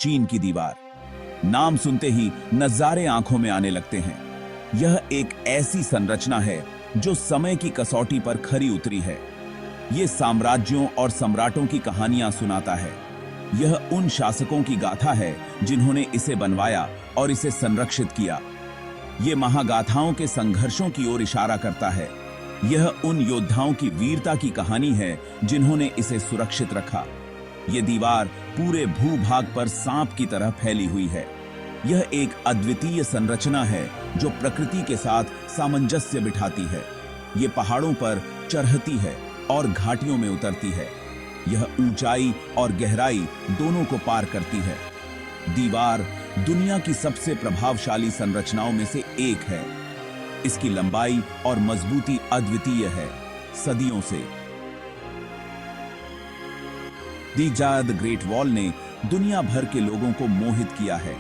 चीन की दीवार। नाम सुनते ही नजारे आंखों में आने लगते हैं। यह एक ऐसी संरचना है जो समय की कसौटी पर खरी उतरी है। ये साम्राज्यों और सम्राटों की कहानियां सुनाता है। यह उन शासकों की गाथा है जिन्होंने इसे बनवाया और इसे संरक्षित किया। ये महागाथाओं के संघर्षों की ओर इशारा करता है। यह उन योद्धाओं की वीरता की कहानी है जिन्होंने इसे सुरक्षित रखा। ये दीवार पूरे भूभाग पर सांप की तरह फैली हुई है। यह एक अद्वितीय संरचना है जो प्रकृति के साथ सामंजस्य बिठाती है। ये पहाड़ों पर चढ़ती है और घाटियों में उतरती है। यह ऊंचाई और गहराई दोनों को पार करती है। दीवार दुनिया की सबसे प्रभावशाली संरचनाओं में से एक है। इसकी लंबाई और मजबूती अद्वितीय है, सदियों से। द ग्रेट वॉल ने दुनिया भर के लोगों को मोहित किया है।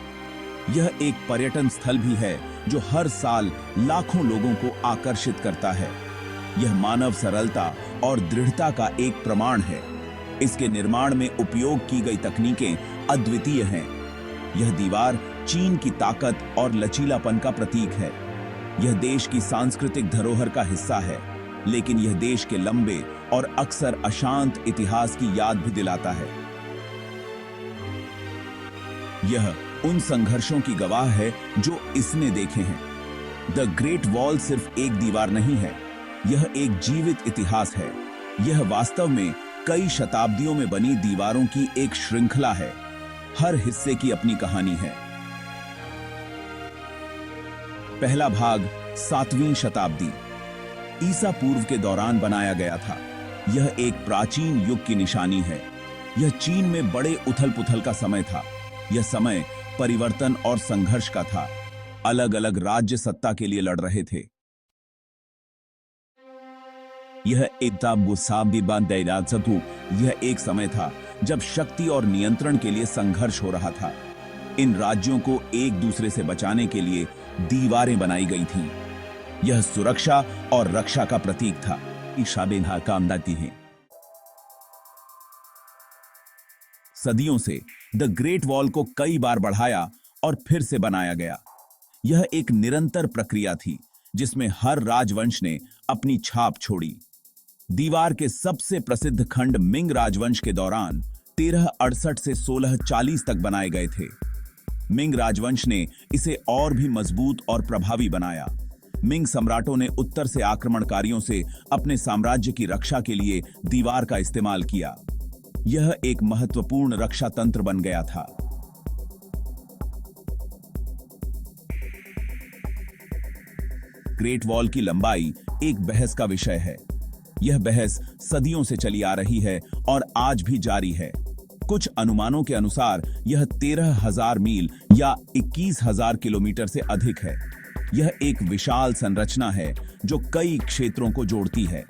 यह एक पर्यटन स्थल भी है जो हर साल लाखों लोगों को आकर्षित करता है। यह मानव सरलता और दृढ़ता का एक प्रमाण है। इसके निर्माण में उपयोग की गई तकनीकें अद्वितीय हैं। यह दीवार चीन की ताकत और लचीलापन का प्रतीक है। यह देश की सांस्कृतिक धरोहर का हिस्सा है, लेकिन यह देश के लंबे और अक्सर अशांत इतिहास की याद भी दिलाता है। यह उन संघर्षों की गवाह है जो इसने देखे हैं। द ग्रेट वॉल सिर्फ एक दीवार नहीं है, यह एक जीवित इतिहास है। यह वास्तव में कई शताब्दियों में बनी दीवारों की एक श्रृंखला है। हर हिस्से की अपनी कहानी है। पहला भाग 7वीं शताब्दी ईसा पूर्व के दौरान बनाया गया था। यह एक प्राचीन युग की निशानी है। यह चीन में बड़े उथल-पुथल का समय था। यह समय परिवर्तन और संघर्ष का था। अलग-अलग राज्य सत्ता के लिए लड़ रहे थे। यह एक समय था जब शक्ति और नियंत्रण के लिए संघर्ष हो रहा था। इन राज्यों को एक दूसरे से बचाने के लिए दीवारें बनाई गई थीं। यह सुरक्षा और रक्षा का प्रतीक था। ईशाबेना काम दाती है। सदियों से द ग्रेट वॉल को कई बार बढ़ाया और फिर से बनाया गया। यह एक निरंतर प्रक्रिया थी जिसमें हर राजवंश ने अपनी छाप छोड़ी। दीवार के सबसे प्रसिद्ध खंड मिंग राजवंश के दौरान 1368 से 1640 तक बनाए गए थे। मिंग राजवंश ने इसे और भी मजबूत और प्रभावी बनाया। मिंग सम्राटों ने उत्तर से आक्रमणकारियों से अपने साम्राज्य की रक्षा के लिए दीवार का इस्तेमाल किया। यह एक महत्वपूर्ण रक्षा तंत्र बन गया था। ग्रेट वॉल की लंबाई एक बहस का विषय है। यह बहस सदियों से चली आ रही है और आज भी जारी है। कुछ अनुमानों के अनुसार यह 13,000 मील या 21,000 किलोमीटर से अधिक है। यह एक विशाल संरचना है जो कई क्षेत्रों को जोड़ती है।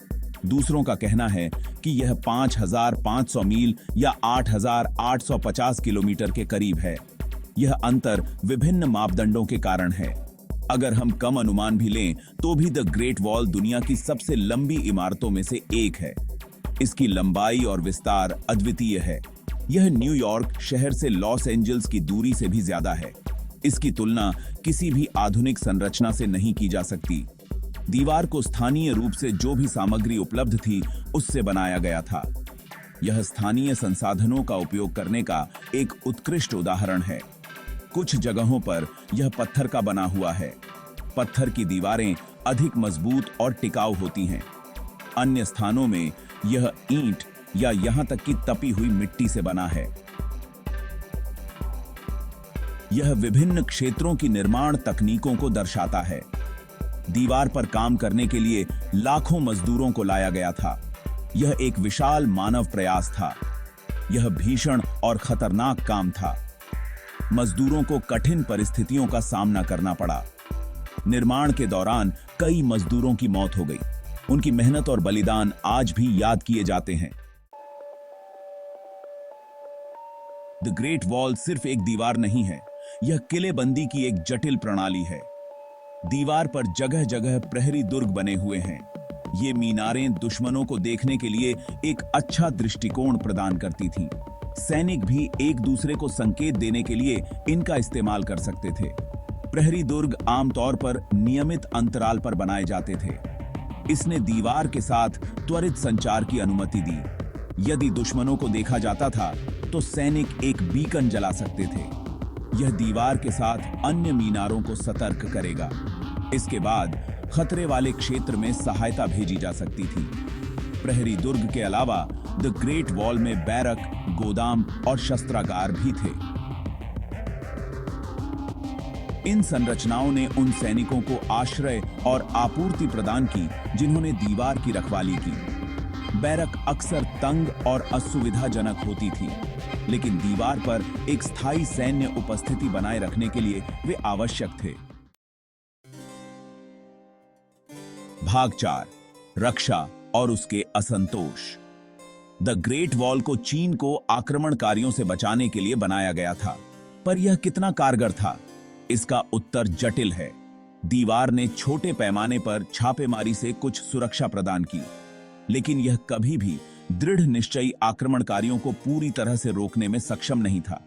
दूसरों का कहना है कि यह 5,500 मील या 8,850 किलोमीटर के करीब है। यह अंतर विभिन्न मापदंडों के कारण है। अगर हम कम अनुमान भी लें तो भी द ग्रेट वॉल दुनिया की सबसे लंबी इमारतों में से एक है। इसकी लंबाई और विस्तार अद्वितीय है। यह न्यूयॉर्क शहर से लॉस एंजल्स की दूरी से भी ज्यादा है। इसकी तुलना किसी भी आधुनिक संरचना से नहीं की जा सकती। दीवार को स्थानीय रूप से जो भी सामग्री उपलब्ध थी उससे बनाया गया था। यह स्थानीय संसाधनों का उपयोग करने का एक उत्कृष्ट उदाहरण है। कुछ जगहों पर यह पत्थर का बना हुआ है। पत्थर की दीवारें अधिक मजबूत और टिकाऊ होती हैं। अन्य स्थानों में यह ईंट या यहां तक कि तपी हुई मिट्टी से बना है। यह विभिन्न क्षेत्रों की निर्माण तकनीकों को दर्शाता है। दीवार पर काम करने के लिए लाखों मजदूरों को लाया गया था। यह एक विशाल मानव प्रयास था। यह भीषण और खतरनाक काम था। मजदूरों को कठिन परिस्थितियों का सामना करना पड़ा। निर्माण के दौरान कई मजदूरों की मौत हो गई। उनकी मेहनत और बलिदान आज भी याद किए जाते हैं। द ग्रेट वॉल सिर्फ एक दीवार नहीं है, यह किलेबंदी की एक जटिल प्रणाली है। दीवार पर जगह जगह प्रहरी दुर्ग बने हुए हैं। ये मीनारें दुश्मनों को देखने के लिए एक अच्छा दृष्टिकोण प्रदान करती थीं। सैनिक भी एक दूसरे को संकेत देने के लिए इनका इस्तेमाल कर सकते थे। प्रहरी दुर्ग आमतौर पर नियमित अंतराल पर बनाए जाते थे। इसने दीवार के साथ त्वरित संचार की अनुमति दी। यदि दुश्मनों को देखा जाता था तो सैनिक एक बीकन जला सकते थे। यह दीवार के साथ अन्य मीनारों को सतर्क करेगा। इसके बाद खतरे वाले क्षेत्र में सहायता भेजी जा सकती थी। प्रहरी दुर्ग के अलावा द ग्रेट वॉल में बैरक, गोदाम और शस्त्रागार भी थे। इन संरचनाओं ने उन सैनिकों को आश्रय और आपूर्ति प्रदान की जिन्होंने दीवार की रखवाली की। बैरक अक्सर तंग और असुविधाजनक होती थी, लेकिन दीवार पर एक स्थायी सैन्य उपस्थिति बनाए रखने के लिए वे आवश्यक थे। भाग 4, रक्षा और उसके असंतोष। द ग्रेट वॉल को चीन को आक्रमणकारियों से बचाने के लिए बनाया गया था, पर यह कितना कारगर था? इसका उत्तर जटिल है। दीवार ने छोटे पैमाने पर छापेमारी से कुछ सुरक्षा प्रदान की, लेकिन यह कभी भी दृढ़ निश्चयी आक्रमणकारियों को पूरी तरह से रोकने में सक्षम नहीं था।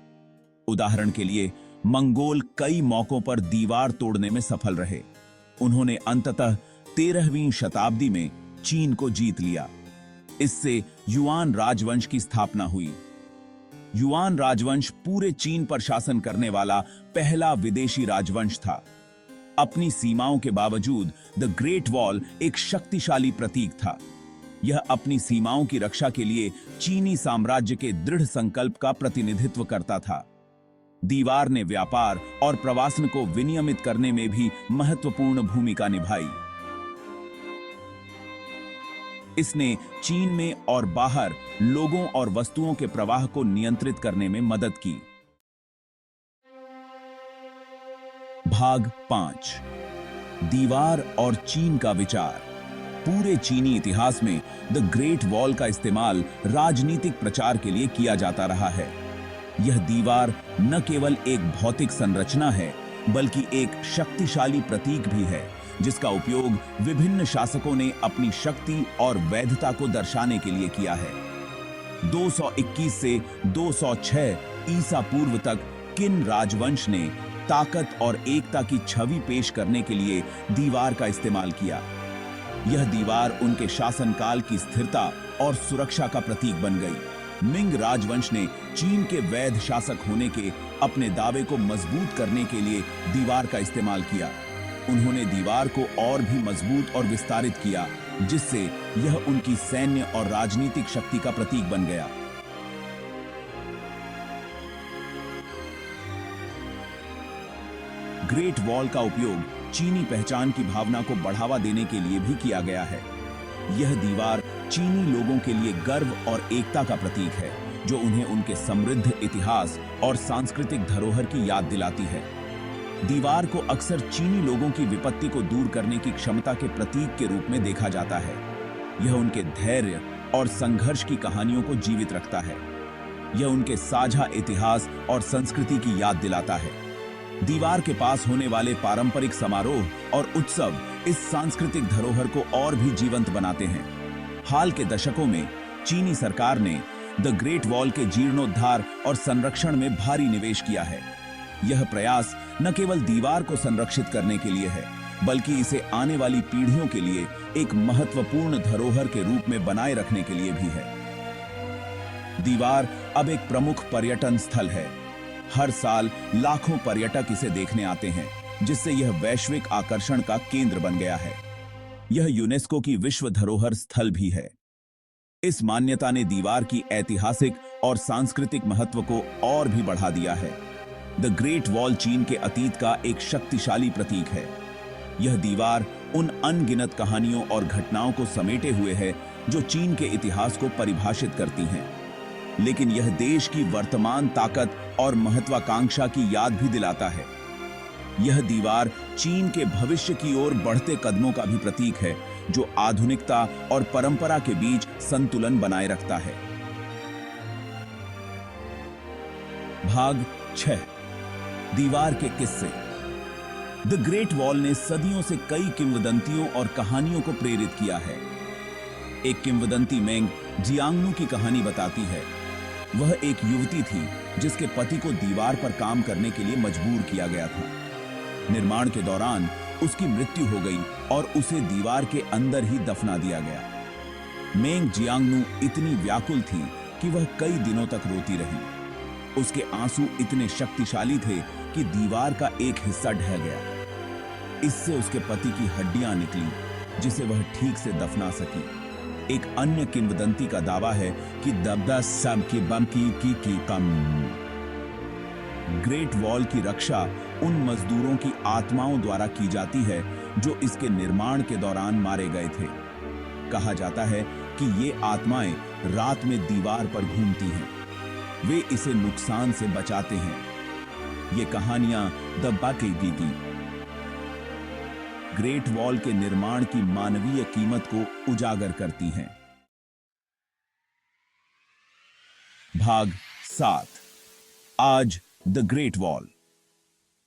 उदाहरण के लिए, मंगोल कई मौकों पर दीवार तोड़ने में सफल रहे। उन्होंने अंततः 13वीं शताब्दी में चीन को जीत लिया। इससे युआन राजवंश की स्थापना हुई। युआन राजवंश पूरे चीन पर शासन करने वाला पहला विदेशी राजवंश था। अपनी सीमाओं के बावजूद द ग्रेट वॉल एक शक्तिशाली प्रतीक था। यह अपनी सीमाओं की रक्षा के लिए चीनी साम्राज्य के दृढ़ संकल्प का प्रतिनिधित्व करता था। दीवार ने व्यापार और प्रवासन को विनियमित करने में भी महत्वपूर्ण भूमिका निभाई। इसने चीन में और बाहर लोगों और वस्तुओं के प्रवाह को नियंत्रित करने में मदद की। भाग 5, दीवार और चीन का विचार। पूरे चीनी इतिहास में द ग्रेट वॉल का इस्तेमाल राजनीतिक प्रचार के लिए किया जाता रहा है। यह दीवार न केवल एक भौतिक संरचना है, बल्कि एक शक्तिशाली प्रतीक भी है, जिसका उपयोग विभिन्न शासकों ने अपनी शक्ति और वैधता को दर्शाने के लिए किया है। 221 से 206 ईसा पूर्व तक किन राजवंश ने ताकत और एकता की छवि पेश करने के लिए दीवार का इस्तेमाल किया। यह दीवार उनके शासनकाल की स्थिरता और सुरक्षा का प्रतीक बन गई। मिंग राजवंश ने चीन के वैध शासक होने के अपने दावे को मजबूत करने के लिए दीवार का इस्तेमाल किया। उन्होंने दीवार को और भी मजबूत और विस्तारित किया, जिससे यह उनकी सैन्य और राजनीतिक शक्ति का प्रतीक बन गया। ग्रेट वॉल का उपयोग चीनी पहचान की भावना को बढ़ावा देने के लिए भी किया गया है। यह दीवार चीनी लोगों के लिए गर्व और एकता का प्रतीक है, जो उन्हें उनके समृद्ध इतिहास और सांस्कृतिक धरोहर की याद दिलाती है। दीवार को अक्सर चीनी लोगों की विपत्ति को दूर करने की क्षमता के प्रतीक के रूप में देखा जाता है। यह उनके धैर्य और संघर्ष की कहानियों को जीवित रखता है। यह उनके साझा इतिहास और संस्कृति की याद दिलाता है। दीवार के पास होने वाले पारंपरिक समारोह और उत्सव इस सांस्कृतिक धरोहर को और भी जीवंत बनाते हैं। हाल के दशकों में चीनी सरकार ने द ग्रेट वॉल के जीर्णोद्धार और संरक्षण में भारी निवेश किया है। यह प्रयास न केवल दीवार को संरक्षित करने के लिए है, बल्कि इसे आने वाली पीढ़ियों के लिए एक महत्वपूर्ण धरोहर के रूप में बनाए रखने के लिए भी है। दीवार अब एक प्रमुख पर्यटन स्थल है। हर साल लाखों पर्यटक इसे देखने आते हैं, जिससे यह वैश्विक आकर्षण का केंद्र बन गया है। यह यूनेस्को की विश्व धरोहर स्थल भी है। इस मान्यता ने दीवार की ऐतिहासिक और सांस्कृतिक महत्व को और भी बढ़ा दिया है। द ग्रेट वॉल चीन के अतीत का एक शक्तिशाली प्रतीक है। यह दीवार उन अनगिनत कहानियों और घटनाओं को समेटे हुए है जो चीन के इतिहास को परिभाषित करती हैं। लेकिन यह देश की वर्तमान ताकत और महत्वाकांक्षा की याद भी दिलाता है। यह दीवार चीन के भविष्य की ओर बढ़ते कदमों का भी प्रतीक है, जो आधुनिकता और परंपरा के बीच संतुलन बनाए रखता है। भाग 6, दीवार के किस्से। द ग्रेट वॉल ने सदियों से कई किंवदंतियों और कहानियों को प्रेरित किया है। एक किंवदंती मेंग जियांगनू की कहानी बताती है। वह एक युवती थी जिसके पति को दीवार पर काम करने के लिए मजबूर किया गया था। निर्माण के दौरान उसकी मृत्यु हो गई और उसे दीवार के अंदर ही दफना दिया गया। मेंग जियांगनू इतनी व्याकुल थी कि वह कई दिनों तक रोती रही। उसके आंसू इतने शक्तिशाली थे कि दीवार का एक हिस्सा ढह गया। इससे उसके पति की हड्डियां निकली जिसे वह ठीक से दफना सकी। एक अन्य किंवदंती का दावा है कि दबदा सब की बम की कम। ग्रेट वॉल की रक्षा उन मजदूरों की आत्माओं द्वारा की जाती है जो इसके निर्माण के दौरान मारे गए थे। कहा जाता है कि ये आत्माएं रात में दीवार पर घूमती हैं। वे इसे नुकसान से बचाते हैं। ये कहानियां द बाकी की ग्रेट वॉल के निर्माण की मानवीय कीमत को उजागर करती हैं। भाग 7। आज the great wall.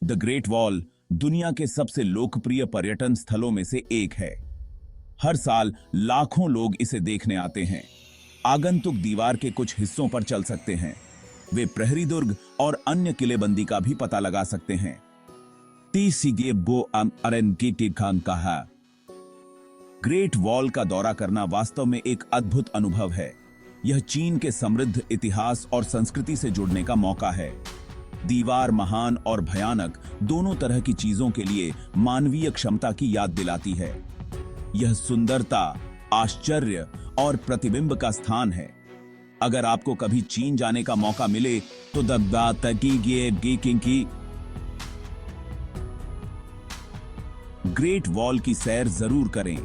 The great wall दुनिया के सबसे लोकप्रिय पर्यटन स्थलों में से एक है। हर साल लाखों लोग इसे देखने आते हैं। आगंतुक दीवार के कुछ हिस्सों पर चल सकते हैं। वे प्रहरी दुर्ग और अन्य किलेबंदी का भी पता लगा सकते हैं। कहा ग्रेट वॉल का दौरा करना वास्तव में एक अद्भुत अनुभव है। यह चीन के समृद्ध इतिहास और संस्कृति से जुड़ने का मौका है। दीवार महान और भयानक दोनों तरह की चीजों के लिए मानवीय क्षमता की याद दिलाती है। यह सुंदरता, आश्चर्य और प्रतिबिंब का स्थान है। अगर आपको कभी चीन जाने का मौका मिले तो ग्रेट वॉल की सैर जरूर करें।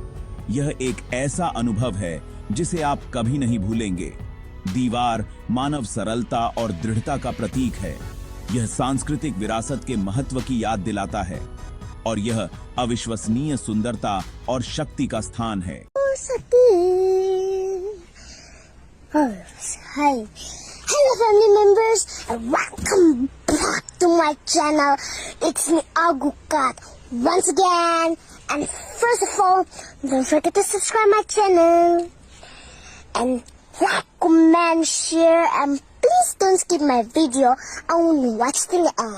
यह एक ऐसा अनुभव है जिसे आप कभी नहीं भूलेंगे। दीवार मानव सरलता और दृढ़ता का प्रतीक है। यह सांस्कृतिक विरासत के महत्व की याद दिलाता है और यह अविश्वसनीय सुंदरता और शक्ति का स्थान है। Hi. Hello family members and welcome back to my channel. It's me Agukat once again, and first of all don't forget to subscribe my channel and like, comment, share, and please don't skip my video. I want to watch till the end.